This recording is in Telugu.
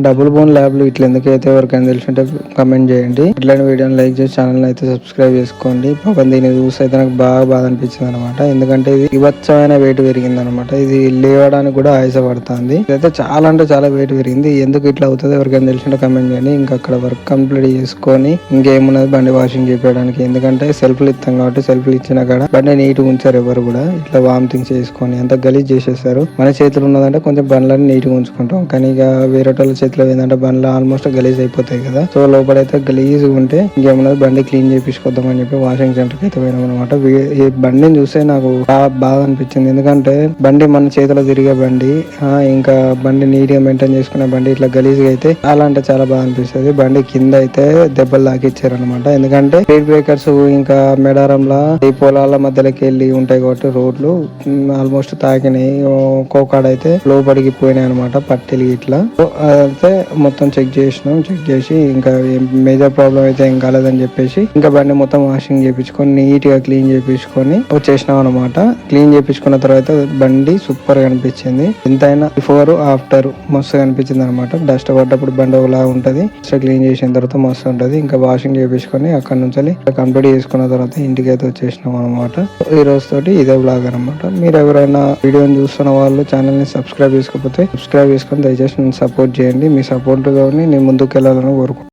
డబుల్ బోన్ ల్యాబ్లు ఇట్లా ఎందుకైతే ఎవరికైనా తెలిసింటే కమెంట్ చేయండి. ఇట్లాంటి వీడియోని లైక్ చేసి ఛానల్ అయితే సబ్స్క్రైబ్ చేసుకోండి. పాపం దీన్ని చూస్తే అయితే నాకు బాగా బాధ అనిపించింది అనమాట. ఎందుకంటే ఇది విభత్సమైన వెయిట్ పెరిగింది అనమాట. ఇది లేవడానికి కూడా ఆయాసపడుతుంది. ఇదైతే చాలా అంటే చాలా వెయిట్ పెరిగింది. ఎందుకు ఇట్లా అవుతుంది ఎవరికైనా తెలిసింటే కమెంట్ చేయండి. ఇంకా అక్కడ వర్క్ కంప్లీట్ చేసుకొని ఇంకేమున్నది బండి వాషింగ్ చేయడానికి. ఎందుకంటే సెల్ఫ్లు ఇస్తాం కాబట్టి సెల్ఫ్లు ఇచ్చిన కాడ బండి నీట్గా ఉంచారు. ఎవరు కూడా ఇట్లా వామిటింగ్ చేసుకొని అంత గలీజ్ చేసేస్తారు. మన చేతులు ఉన్నదంటే కొంచెం బండ్లని నీట్గా ఉంచుకుంటాం. కానీ ఇక వేరే వాళ్ళ చేతిలో ఏంటంటే బండ్లు ఆల్మోస్ట్ గలీజ్ అయిపోతాయి కదా. సో లోపలైతే గలీజ్ ఉంటే ఇంకేమన్నది బండి క్లీన్ చేపించుకోద్దాం అని చెప్పి వాషింగ్ సెంటర్ కి అయితే పోయినాం అనమాట. ఈ బండిని చూస్తే నాకు బాగా అనిపించింది. ఎందుకంటే బండి మన చేతిలో తిరిగే బండి, ఇంకా బండి నీట్ గా మెయింటైన్ చేసుకునే బండి ఇట్లా గలీజ్ గా అయితే చాలా అంటే చాలా బాగా అనిపిస్తుంది. బండి కింద అయితే దెబ్బలు తాకిచ్చారు అనమాట. ఎందుకంటే స్పీడ్ బ్రేకర్స్ ఇంకా మెడారంలా ఈ పొలాల మధ్యలోకి వెళ్ళి ఉంటాయి కాబట్టి రోడ్లు ఆల్మోస్ట్ తాకినాయి. ఒక్కొక్కడ అయితే లోపలికి పోయినాయి అనమాట పట్టీలు ఇట్లా. అదైతే మొత్తం చెక్ చేసినాం. చెక్ చేసి ఇంకా మేజర్ ప్రాబ్లం అయితే ఏం కాలేదని చెప్పేసి ఇంకా బండి మొత్తం వాషింగ్ చేయించుకొని నీట్ గా క్లీన్ చేయించుకొని వచ్చేసినాం అనమాట. క్లీన్ చేయించుకున్న తర్వాత బండి సూపర్ గా అనిపించింది. ఎంతైనా బిఫోర్ ఆఫ్టర్ మస్తు అనిపించింది అనమాట. డస్ట్ పడ్డప్పుడు బండి ఒకలా ఉంటది, క్లీన్ చేసిన తర్వాత మస్తు ఉంటది. ఇంకా వాషింగ్ చేయించుకొని అక్కడ నుంచి కంప్లీట్ చేసుకున్న తర్వాత ఇంటికి అయితే వచ్చేసినాం అనమాట. ఈ రోజు తోటి ఇదే బ్లాగ్ అనమాట. మీరు ఎవరైనా వీడియోని చూస్తున్న వాళ్ళు ఛానల్ ని సబ్స్క్రైబ్ చేసుకోకపోతే సబ్స్క్రైబ్ చేసుకొని దయచేసి నన్ను సపోర్ట్ చేయండి. మీ సపోర్ట్ గా నేను ముందుకు వెళ్ళాలని కోరుకుంటున్నాను.